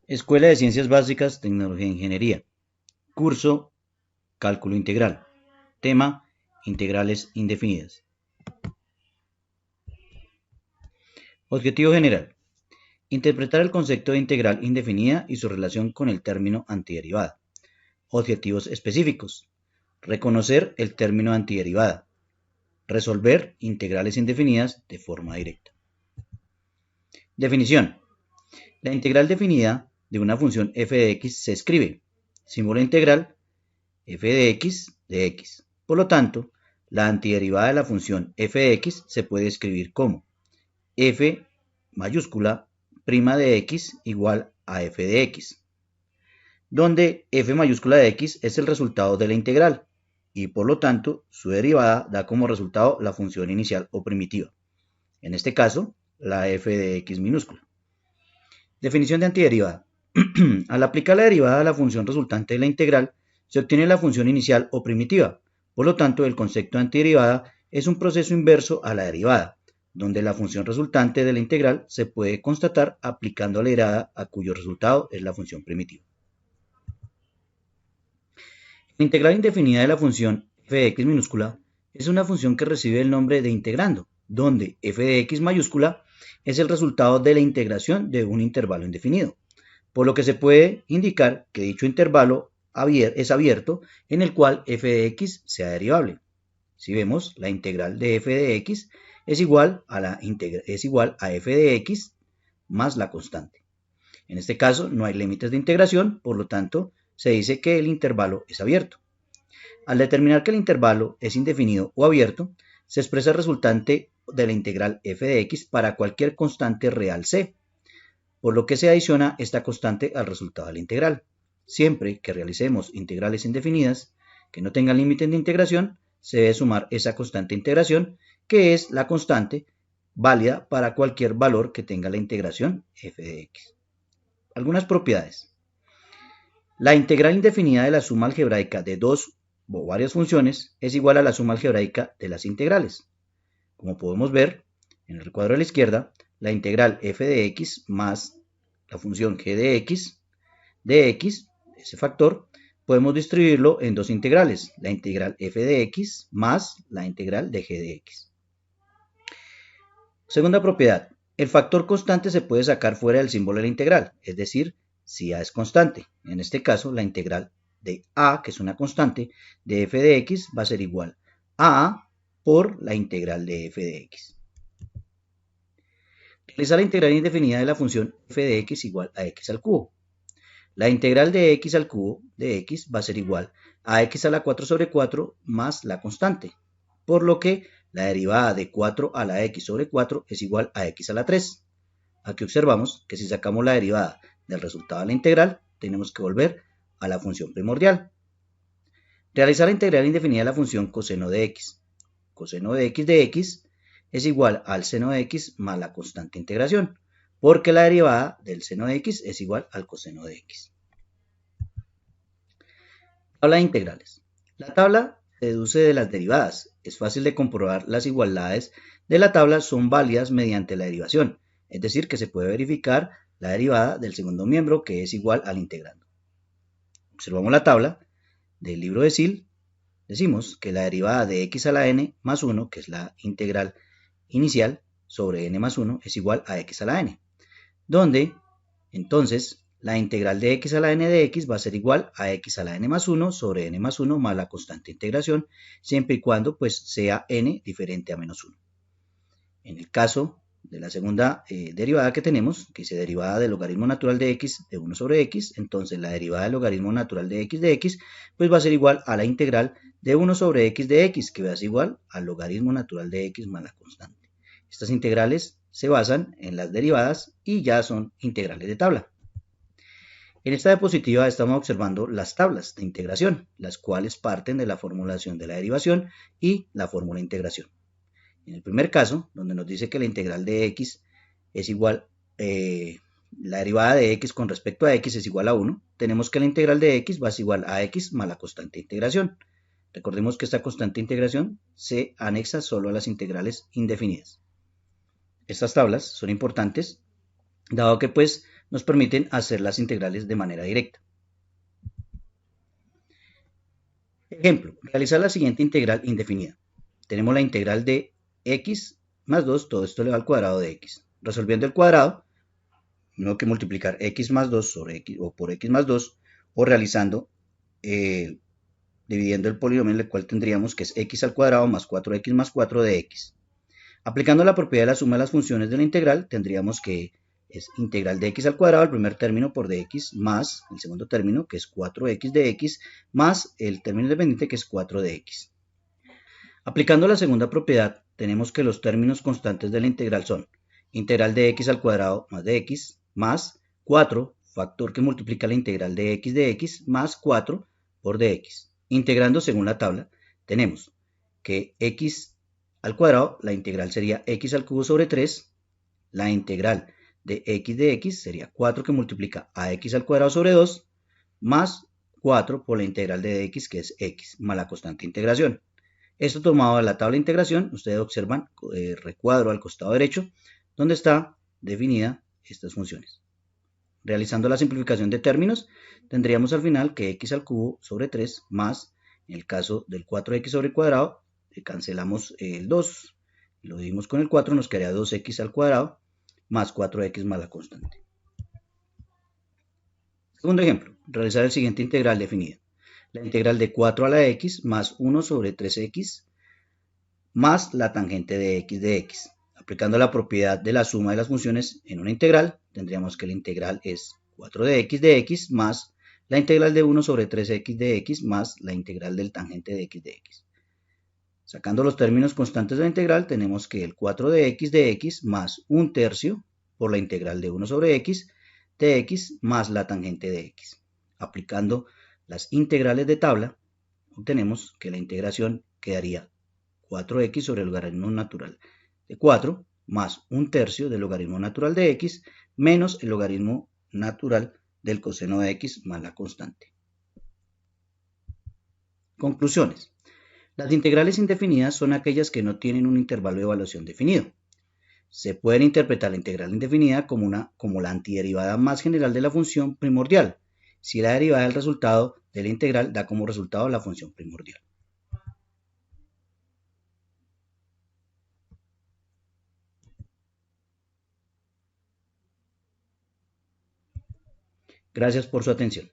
Escuela de Ciencias Básicas, Tecnología e Ingeniería. Curso Cálculo Integral. Tema Integrales indefinidas. Objetivo general. Interpretar el concepto de integral indefinida y su relación con el término antiderivada. Objetivos específicos. Reconocer el término antiderivada. Resolver integrales indefinidas de forma directa. Definición. La integral definida de una función f de x se escribe símbolo integral f de x. Por lo tanto, la antiderivada de la función f de x se puede escribir como f mayúscula prima de x igual a f de x, donde f mayúscula de x es el resultado de la integral y por lo tanto su derivada da como resultado la función inicial o primitiva, en este caso la f de x minúscula. Definición de antiderivada. Al aplicar la derivada a la función resultante de la integral, se obtiene la función inicial o primitiva. Por lo tanto, el concepto de antiderivada es un proceso inverso a la derivada, donde la función resultante de la integral se puede constatar aplicando la derivada a cuyo resultado es la función primitiva. La integral indefinida de la función f de x minúscula es una función que recibe el nombre de integrando, donde f de x mayúscula es el resultado de la integración de un intervalo indefinido, por lo que se puede indicar que dicho intervalo es abierto en el cual f de x sea derivable. Si vemos, la integral de f de x es igual a f de x más la constante. En este caso no hay límites de integración, por lo tanto se dice que el intervalo es abierto. Al determinar que el intervalo es indefinido o abierto, se expresa el resultante de la integral f de x para cualquier constante real c, por lo que se adiciona esta constante al resultado de la integral. Siempre que realicemos integrales indefinidas que no tengan límites de integración, se debe sumar esa constante de integración, que es la constante válida para cualquier valor que tenga la integración f de x. Algunas propiedades. La integral indefinida de la suma algebraica de dos o varias funciones es igual a la suma algebraica de las integrales. Como podemos ver en el recuadro de la izquierda, la integral f de x más la función g de x, ese factor, podemos distribuirlo en dos integrales, la integral f de x más la integral de g de x. Segunda propiedad, el factor constante se puede sacar fuera del símbolo de la integral, es decir, si a es constante. En este caso, la integral de a, que es una constante, de f de x va a ser igual a por la integral de f de x. Realizar la integral indefinida de la función f de x igual a x al cubo. La integral de x al cubo de x va a ser igual a x a la 4 sobre 4 más la constante, por lo que la derivada de 4 a la x sobre 4 es igual a x a la 3. Aquí observamos que si sacamos la derivada del resultado de la integral, tenemos que volver a la función primordial. Realizar la integral indefinida de la función coseno de x. Coseno de x es igual al seno de x más la constante de integración, porque la derivada del seno de x es igual al coseno de x. Tabla de integrales. La tabla se deduce de las derivadas. Es fácil de comprobar las igualdades de la tabla son válidas mediante la derivación, es decir, que se puede verificar la derivada del segundo miembro que es igual al integrando. Observamos la tabla del libro de SIL. Decimos que la derivada de x a la n más 1, que es la integral inicial sobre n más 1, es igual a x a la n, donde entonces la integral de x a la n de x va a ser igual a x a la n más 1 sobre n más 1 más la constante de integración, siempre y cuando pues sea n diferente a menos 1. En el caso de la segunda derivada que tenemos, que dice derivada del logaritmo natural de x de 1 sobre x, entonces la derivada del logaritmo natural de x, pues va a ser igual a la integral de 1 sobre x de x, que va a ser igual al logaritmo natural de x más la constante. Estas integrales se basan en las derivadas y ya son integrales de tabla. En esta diapositiva estamos observando las tablas de integración, las cuales parten de la formulación de la derivación y la fórmula de integración. En el primer caso, donde nos dice que la integral de x es igual, la derivada de x con respecto a x es igual a 1, tenemos que la integral de x va a ser igual a x más la constante de integración. Recordemos que esta constante de integración se anexa solo a las integrales indefinidas. Estas tablas son importantes, dado que pues nos permiten hacer las integrales de manera directa. Ejemplo, realizar la siguiente integral indefinida. Tenemos la integral de x más 2, todo esto elevado al cuadrado de x. Resolviendo el cuadrado, tengo que multiplicar x más 2 sobre x o por x más 2, o realizando, dividiendo el polinomio, en el cual tendríamos que es x al cuadrado más 4x más 4 de x. Aplicando la propiedad de la suma de las funciones de la integral, tendríamos que es integral de x al cuadrado, el primer término por dx, más el segundo término, que es 4x de x, más el término independiente, que es 4 de x. Aplicando la segunda propiedad, tenemos que los términos constantes de la integral son integral de x al cuadrado más de x, más 4, factor que multiplica la integral de x, más 4 por dx. Integrando según la tabla, tenemos que x al cuadrado, la integral sería x al cubo sobre 3, la integral de x sería 4 que multiplica a x al cuadrado sobre 2, más 4 por la integral de x, que es x, más la constante de integración. Esto tomado de la tabla de integración, ustedes observan el recuadro al costado derecho, donde está definida estas funciones. Realizando la simplificación de términos, tendríamos al final que x al cubo sobre 3 más, en el caso del 4x sobre el cuadrado, cancelamos el 2, lo dividimos con el 4, nos quedaría 2x al cuadrado más 4x más la constante. Segundo ejemplo, realizar el siguiente integral definida. La integral de 4 a la x más 1 sobre 3x más la tangente de x. Aplicando la propiedad de la suma de las funciones en una integral, tendríamos que la integral es 4 de x más la integral de 1 sobre 3x de x más la integral del tangente de x. Sacando los términos constantes de la integral, tenemos que el 4 de x más 1/3 por la integral de 1 sobre x de x más la tangente de x. Aplicando las integrales de tabla, obtenemos que la integración quedaría 4x sobre el logaritmo natural de 4 más 1/3 del logaritmo natural de x menos el logaritmo natural del coseno de x más la constante. Conclusiones. Las integrales indefinidas son aquellas que no tienen un intervalo de evaluación definido. Se puede interpretar la integral indefinida como la antiderivada más general de la función primordial, si la derivada del resultado de la integral da como resultado la función primordial. Gracias por su atención.